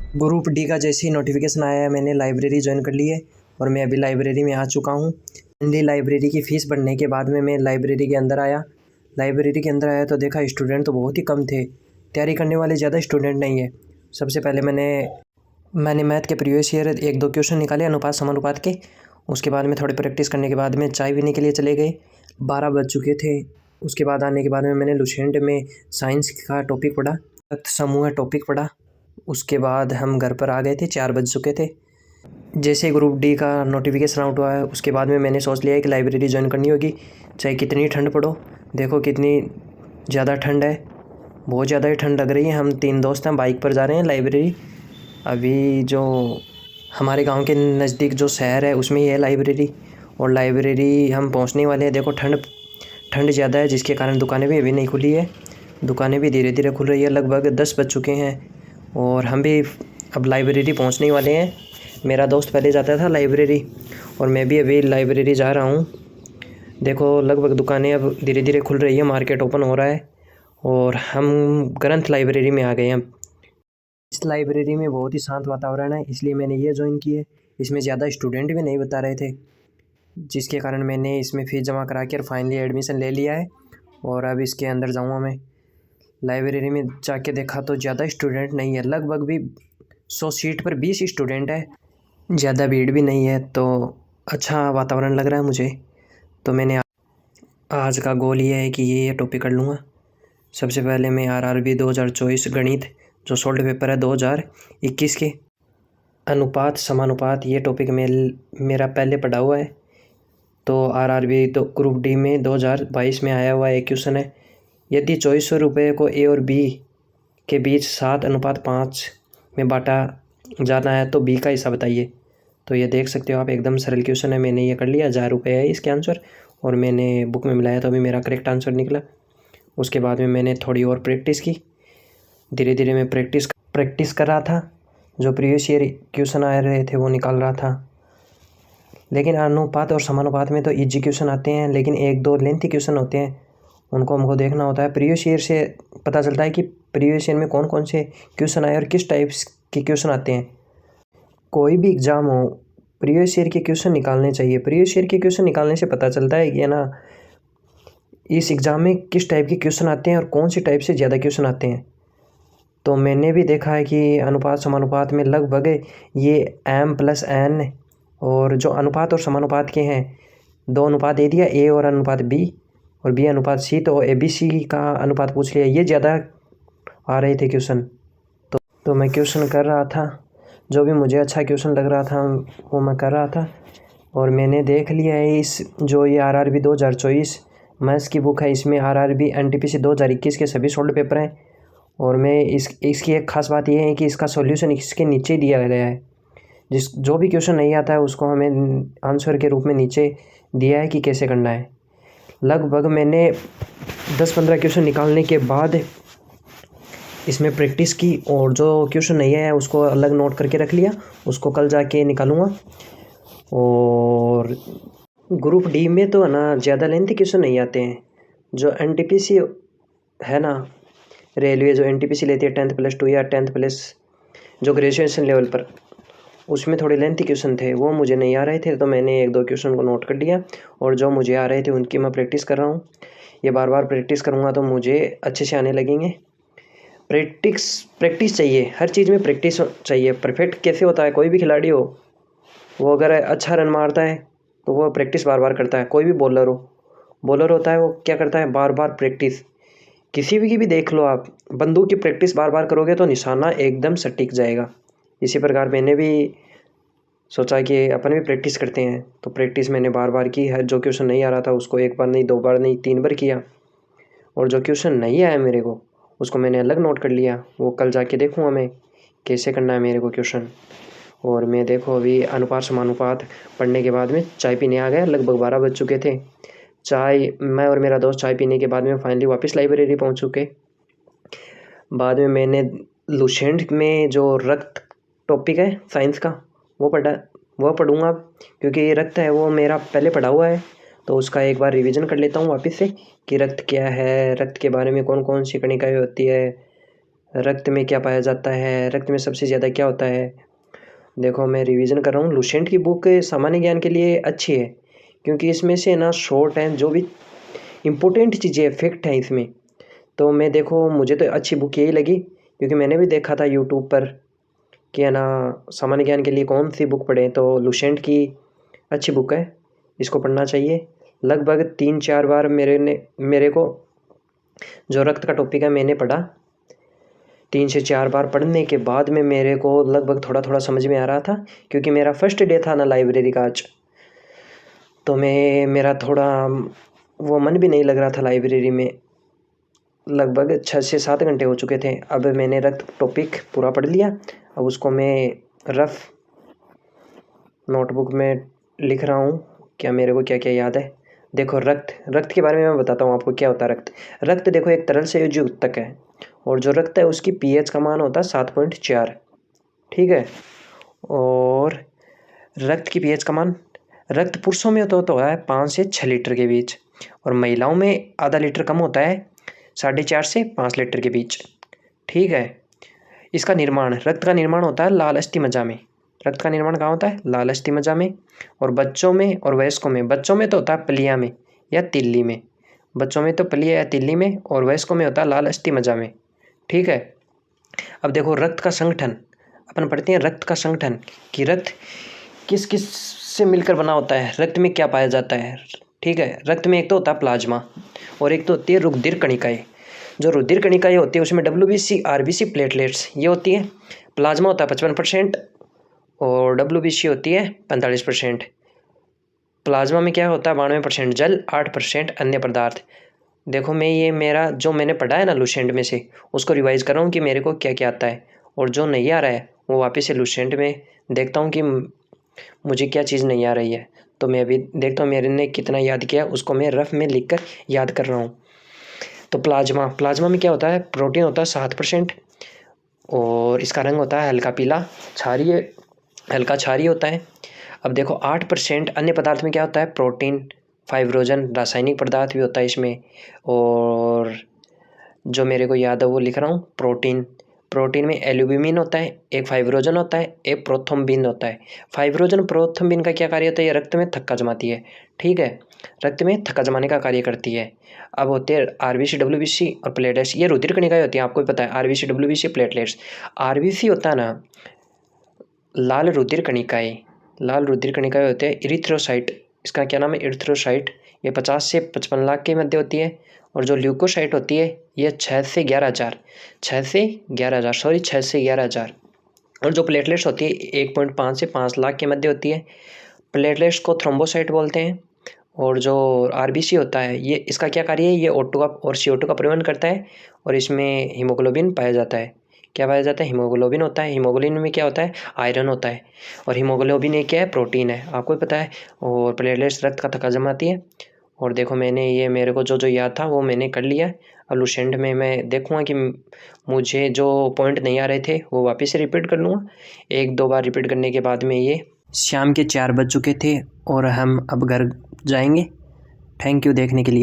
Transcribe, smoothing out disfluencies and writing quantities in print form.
Group D का जैसे ही notification आया मैंने लाइब्रेरी ज्वाइन कर ली है और मैं अभी लाइब्रेरी में आ चुका हूँ। हिंदी लाइब्रेरी की फ़ीस बढ़ने के बाद में मैं लाइब्रेरी के अंदर आया। लाइब्रेरी के अंदर आया तो देखा स्टूडेंट तो बहुत ही कम थे, तैयारी करने वाले ज़्यादा स्टूडेंट नहीं है। सबसे पहले मैंने मैथ के प्रीवियस ईयर 1-2 क्वेश्चन निकाले अनुपात समानुपात के। उसके बाद में थोड़ी प्रैक्टिस करने के बाद में चाय पीने के लिए चले गए। 12 बज चुके थे। उसके बाद आने के बाद में मैंने लुसेंट में साइंस का टॉपिक पढ़ा, समूह टॉपिक पढ़ा। उसके बाद हम घर पर आ गए थे, 4 बज चुके थे। जैसे ग्रुप डी का नोटिफिकेशन आउट हुआ है उसके बाद में मैंने सोच लिया है कि लाइब्रेरी ज्वाइन करनी होगी, चाहे कितनी ठंड पड़ो। देखो कितनी ज़्यादा ठंड है, बहुत ज़्यादा ही ठंड लग रही है। हम 3 दोस्त हैं, बाइक पर जा रहे हैं लाइब्रेरी। अभी जो हमारे गांव के नज़दीक जो शहर है उसमें ही है लाइब्रेरी, और लाइब्रेरी हम पहुंचने वाले हैं। देखो ठंड ज़्यादा है जिसके कारण दुकानें भी अभी नहीं खुली है। दुकानें भी धीरे धीरे खुल रही है। लगभग 10 बज चुके हैं और हम भी अब लाइब्रेरी पहुंचने ही वाले हैं। मेरा दोस्त पहले जाता था लाइब्रेरी और मैं भी अभी लाइब्रेरी जा रहा हूं। देखो लगभग दुकानें अब धीरे धीरे खुल रही है, मार्केट ओपन हो रहा है और हम ग्रंथ लाइब्रेरी में आ गए हैं। इस लाइब्रेरी में बहुत ही शांत वातावरण है, इसलिए मैंने ये ज्वाइन की है। इसमें ज़्यादा स्टूडेंट भी नहीं बता रहे थे, जिसके कारण मैंने इसमें फ़ीस जमा करा के फाइनली एडमिशन ले लिया है और अब इसके अंदर जाऊँगा मैं। लाइब्रेरी में जाके देखा तो ज़्यादा स्टूडेंट नहीं है, लगभग भी 100 सीट पर 20 स्टूडेंट है, ज़्यादा भीड़ भी नहीं है। तो अच्छा वातावरण लग रहा है मुझे। तो मैंने आज का गोल ये है कि ये टॉपिक कर लूँगा। सबसे पहले मैं आरआरबी 2024 गणित जो सॉल्व पेपर है 2021 के, अनुपात समानुपात, ये टॉपिक मेरा पहले पढ़ा हुआ है। तो आरआरबी तो ग्रुप डी में 2022 में आया हुआ एक क्वेश्चन है, यदि 2400 रुपये को ए और बी के बीच 7:5 में बांटा जाना है तो बी का हिस्सा बताइए। तो ये देख सकते हो आप, एकदम सरल क्वेश्चन है। मैंने ये कर लिया, 1000 रुपये है इसके आंसर और मैंने बुक में मिलाया तो अभी मेरा करेक्ट आंसर निकला। उसके बाद में मैंने थोड़ी और प्रैक्टिस की, धीरे धीरे मैं प्रैक्टिस कर रहा था। जो प्रीवियस ईयर क्वेश्चन आ रहे थे वो निकाल रहा था। लेकिन अनुपात और समानुपात में तो इजी क्वेश्चन आते हैं, लेकिन 1-2 लेंथी क्वेश्चन होते हैं, उनको हमको देखना होता है। प्रीवियस ईयर से पता चलता है कि प्रीवियस ईयर में कौन कौन से क्वेश्चन आए और किस टाइप्स के क्वेश्चन आते हैं। कोई भी एग्ज़ाम हो, प्रीवियस ईयर के क्वेश्चन निकालने चाहिए। प्रीवियस ईयर के क्वेश्चन निकालने से पता चलता है कि ना इस एग्ज़ाम में किस टाइप के क्वेश्चन आते हैं और कौन सी टाइप से ज़्यादा क्वेश्चन आते हैं। तो मैंने भी देखा है कि अनुपात समानुपात में लगभग ये m+n, और जो अनुपात और समानुपात के हैं 2 अनुपात दे दिया, a और अनुपात b और b अनुपात c, तो ABC का अनुपात पूछ लिया। ये ज़्यादा आ रहे थे क्वेश्चन। तो मैं क्वेश्चन कर रहा था, जो भी मुझे अच्छा क्वेश्चन लग रहा था वो मैं कर रहा था। और मैंने देख लिया है इस जो ये आरआरबी 2024 मैथ्स की बुक है, इसमें आरआरबी एनटीपीसी 2021 के सभी सॉल्व पेपर हैं। और मैं इसकी एक ख़ास बात यह है कि इसका सॉल्यूशन इसके नीचे दिया गया है। जो भी क्वेश्चन नहीं आता है उसको हमें आंसर के रूप में नीचे दिया है कि कैसे करना है। लगभग मैंने 10-15 क्वेश्चन निकालने के बाद इसमें प्रैक्टिस की और जो क्वेश्चन नहीं आया उसको अलग नोट करके रख लिया, उसको कल जाके निकालूंगा। और ग्रुप डी में तो है ना ज़्यादा लेंथी क्वेश्चन नहीं आते हैं। जो एनटीपीसी है ना, रेलवे जो एनटीपीसी लेती है 10th+2 या 10th+ जो ग्रेजुएशन लेवल पर, उसमें थोड़े लेंथी क्वेश्चन थे, वो मुझे नहीं आ रहे थे। तो मैंने 1-2 क्वेश्चन को नोट कर लिया और जो मुझे आ रहे थे उनकी मैं प्रैक्टिस कर रहा हूँ। ये बार बार प्रैक्टिस करूँगा तो मुझे अच्छे से आने लगेंगे। प्रैक्टिस चाहिए, हर चीज़ में प्रैक्टिस चाहिए। परफेक्ट कैसे होता है, कोई भी खिलाड़ी हो वो अगर अच्छा रन मारता है तो वो प्रैक्टिस बार बार करता है। कोई भी बॉलर होता है वो क्या करता है, बार बार प्रैक्टिस। किसी भी की भी देख लो आप, बंदूक की प्रैक्टिस बार बार करोगे तो निशाना एकदम सटीक जाएगा। इसी प्रकार मैंने भी सोचा कि अपन भी प्रैक्टिस करते हैं, तो प्रैक्टिस मैंने बार बार की। हर जो क्वेश्चन नहीं आ रहा था उसको 1 बार नहीं, 2 बार नहीं, 3 बार किया। और जो क्वेश्चन नहीं आया मेरे को उसको मैंने अलग नोट कर लिया, वो कल जाके देखूँगा मैं कैसे करना है मेरे को क्वेश्चन। और मैं देखो अभी अनुपात समानुपात पढ़ने के बाद में चाय पीने आ गया। लगभग 12 बज चुके थे। मैं और मेरा दोस्त चाय पीने के बाद में फाइनली वापस लाइब्रेरी पहुंच चुके। बाद में मैंने लुसेंट में जो रक्त टॉपिक है साइंस का वो पढ़ूंगा, क्योंकि ये रक्त है वो मेरा पहले पढ़ा हुआ है। तो उसका एक बार रिवीजन कर लेता हूँ वापस से कि रक्त क्या है, रक्त के बारे में कौन कौन सी कणिकाएं होती है, रक्त में क्या पाया जाता है, रक्त में सबसे ज़्यादा क्या होता है। देखो मैं रिवीजन कर रहा हूँ। लुसेंट की बुक सामान्य ज्ञान के लिए अच्छी है क्योंकि इसमें से ना शॉर्ट हैं, जो भी इम्पोर्टेंट चीज़ें फैक्ट हैं इसमें। तो मैं देखो मुझे तो अच्छी बुक यही लगी क्योंकि मैंने भी देखा था यूट्यूब पर कि है ना सामान्य ज्ञान के लिए कौन सी बुक पढ़ें, तो लुसेंट की अच्छी बुक है, इसको पढ़ना चाहिए। लगभग 3-4 बार मेरे को जो रक्त का टॉपिक है मैंने पढ़ा। 3 से 4 बार पढ़ने के बाद में मेरे को लगभग थोड़ा थोड़ा समझ में आ रहा था क्योंकि मेरा फर्स्ट डे था ना लाइब्रेरी का आज। तो मेरा थोड़ा वो मन भी नहीं लग रहा था लाइब्रेरी में। लगभग 6 से 7 घंटे हो चुके थे। अब मैंने रक्त टॉपिक पूरा पढ़ लिया। अब उसको मैं रफ नोटबुक में लिख रहा हूँ क्या मेरे को क्या क्या याद है। देखो रक्त के बारे में मैं बताता हूँ आपको क्या होता है रक्त देखो एक तरल से जो ऊतक है और जो रक्त है उसकी पीएच का मान होता है 7.4, ठीक है। और रक्त की पीएच का मान रक्त पुरुषों में तो है 5 से 6 लीटर के बीच और महिलाओं में आधा लीटर कम होता है 4.5 से 5 लीटर के बीच, ठीक है। इसका निर्माण रक्त का निर्माण होता है लाल अस्थि मज्जा में। रक्त का निर्माण कहाँ होता है, लाल अस्थि मज्जा में। और बच्चों में और वयस्कों में, बच्चों में तो होता है पलिया में या तिल्ली में, बच्चों में तो पलिया या तिल्ली में, और वयस्कों में होता है लाल अस्थि मज्जा में, ठीक है। अब देखो रक्त का संगठन, अपन पढ़ते हैं रक्त का संगठन कि रक्त किस किस से मिलकर बना होता है, रक्त में क्या पाया जाता है, ठीक है। रक्त में एक तो होता है प्लाज्मा और एक तो होती है रुधिर कणिकाएं। जो रुधिर कणिकाएं होती है उसमें WBC RBC प्लेटलेट्स ये होती है। प्लाज्मा होता है 55% और WBC होती है 45%। प्लाज्मा में क्या होता है 92% जल, 8% अन्य पदार्थ। देखो मैं ये मेरा जो मैंने पढ़ा है ना लुसेंट में से उसको रिवाइज कर रहा हूँ कि मेरे को क्या क्या आता है, और जो नहीं आ रहा है वो वापस से लुसेंट में देखता हूँ कि मुझे क्या चीज़ नहीं आ रही है। तो मैं अभी देखता हूँ मेरे ने कितना याद किया, उसको मैं रफ में लिख कर याद कर रहा हूँ। तो प्लाज्मा में क्या होता है, प्रोटीन होता है 7% और इसका रंग होता है हल्का पीला, हल्का क्षारीय होता है। अब देखो 8% अन्य पदार्थ में क्या होता है, प्रोटीन, फाइब्रोजन, रासायनिक पदार्थ भी होता है इसमें। और जो मेरे को याद है वो लिख रहा हूँ। प्रोटीन में एल्यूमिन होता है, एक फाइब्रोजन होता है, एक प्रोथ्रोम्बिन होता है। फाइब्रोजन प्रोथ्रोम्बिन का क्या कार्य होता है, ये रक्त में थक्का जमाती है, ठीक है, रक्त में थक्का जमाने का कार्य करती है। अब होते हैं RBC WBC और प्लेटलेट्स, ये रुधिर कणिकाएं होती हैं, आपको भी पता है RBC WBC प्लेटलेट्स। RBC होता है ना लाल रुधिर कणिकाएं होते हैं। इरिथ्रोसाइट, इसका क्या नाम है, इरिथ्रोसाइट, ये 50 से 55 लाख के मध्य होती है। और जो ल्यूकोसाइट होती है ये 6 से 11 हज़ार। और जो प्लेटलेट्स होती है 1.5 से 5 लाख के मध्य होती है। प्लेटलेट्स को थ्रोम्बोसाइट बोलते हैं। और जो RBC होता है ये इसका क्या कार्य है, ये O2 और CO2 का परिवहन करता है और इसमें हीमोग्लोबिन पाया जाता है। क्या पाया जाता है, हीमोग्लोबिन होता है। हीमोग्लोबिन में क्या होता है, आयरन होता है। और हीमोग्लोबिन एक क्या है, प्रोटीन है, आपको भी पता है। और प्लेटलेट्स रक्त का थक्का जमाती है। और देखो मैंने ये मेरे को जो याद था वो मैंने कर लिया। अब लुसेंट में मैं देखूँगा कि मुझे जो पॉइंट नहीं आ रहे थे वो वापस से रिपीट कर लूँगा। 1-2 बार रिपीट करने के बाद में ये शाम के 4 बज चुके थे और हम अब घर जाएंगे। थैंक यू देखने के लिए।